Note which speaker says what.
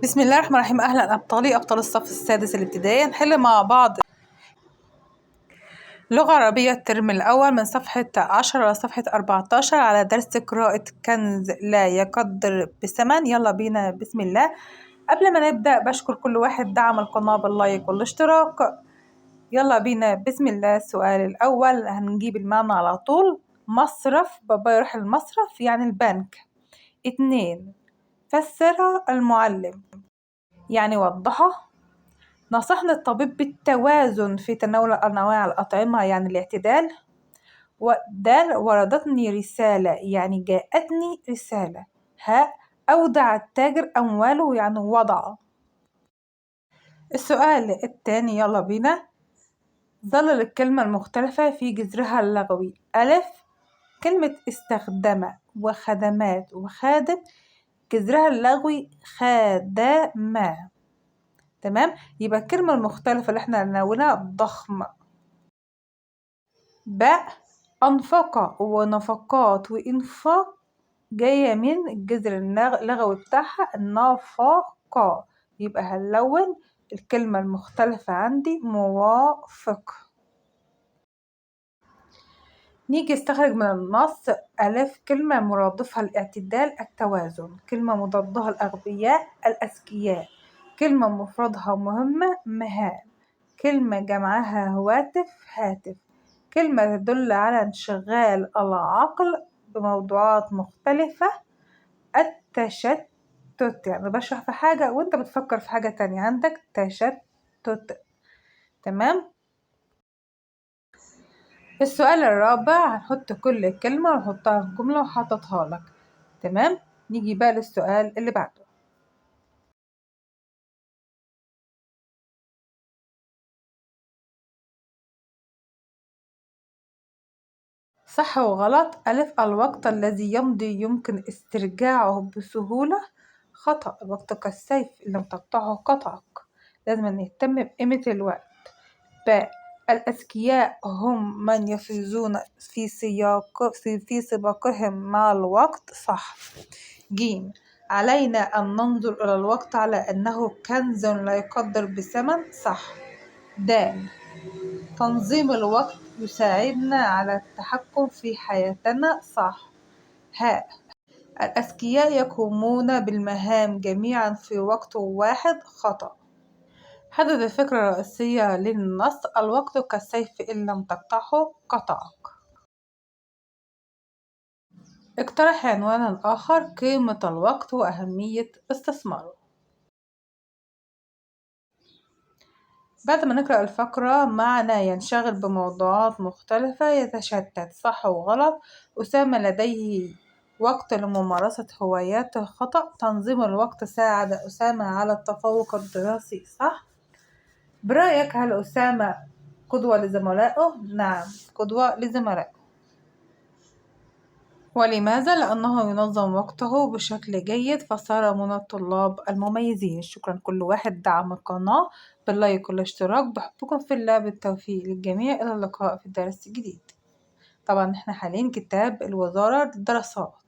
Speaker 1: بسم الله الرحمن الرحيم. أهلا أبطال الصف السادس الابتدائي. نحل مع بعض لغة عربية الترم الأول من صفحة 10 لصفحة 14 على درس قراءة كنز لا يقدر بثمن. يلا بينا بسم الله. قبل ما نبدأ بشكر كل واحد دعم القناة باللايك والاشتراك. يلا بينا بسم الله. السؤال الأول هنجيب المعنى على طول. مصرف، بابا يروح المصرف يعني البنك. 2 فسرها المعلم يعني وضحه. نصحني الطبيب بالتوازن في تناول أنواع الأطعمة يعني الاعتدال. ودال وردتني رسالة يعني جاءتني رسالة. أودع التاجر أمواله يعني وضع. السؤال الثاني يلا بينا. ظلل الكلمة المختلفة في جذرها اللغوي. ألف كلمة استخدم وخدمات وخادم جذرها اللغوي خادم. تمام، يبقى الكلمة المختلفة اللي احنا نقولها ضخم. باء أنفق ونفقات وإنفاق جاية من الجذر اللغوي بتاعها النفقة، يبقى هنلون الكلمة المختلفة عندي موافق. نيجي استخرج من النص. ألف كلمة مرادفها الاعتدال التوازن، كلمة مضادها الأغبياء الأذكياء، كلمة مفردها مهمة مهام، كلمة جمعها هواتف هاتف، كلمة تدل على انشغال العقل بموضوعات مختلفة. التشتت يعني بشرح في حاجة وانت بتفكر في حاجة تانية، عندك تشتت. تمام. السؤال الرابع هنحط كل كلمة ونحطها في جملة وحطتها لك. تمام. نيجي بقى للسؤال اللي بعده. صح وغلط. ألف الوقت الذي يمضي يمكن استرجاعه بسهولة. خطأ، الوقت كالسيف إن لم تقطعه قطعك، لازم نهتم بقيمة الوقت. باء الأذكياء هم من يفوزون في سباقهم مع الوقت. صح. جيم علينا أن ننظر إلى الوقت على أنه كنز لا يقدر بثمن. صح. دال تنظيم الوقت يساعدنا على التحكم في حياتنا. صح. هاء الأذكياء يقومون بالمهام جميعا في وقت واحد. خطأ. حدد الفكرة الرئيسية للنص. الوقت كالسيف إن لم تقطعه قطعك. اقترح عنوانا آخر. قيمة الوقت وأهمية استثماره. بعد ما نقرأ الفقرة معنى ينشغل بموضوعات مختلفة يتشتت. صح وغلط. أسامة لديه وقت لممارسة هواياته. خطأ. تنظيم الوقت ساعد أسامة على التفوق الدراسي. صح. برأيك هل أسامة قدوة لزملائه؟ نعم قدوة لزملائه. ولماذا؟ لأنه ينظم وقته بشكل جيد فصار من الطلاب المميزين. شكرا كل واحد دعم القناة باللايك والاشتراك. بحبكم في الله، بالتوفيق للجميع. إلى اللقاء في الدرس الجديد. طبعا احنا حاليا كتاب الوزارة للدراسات.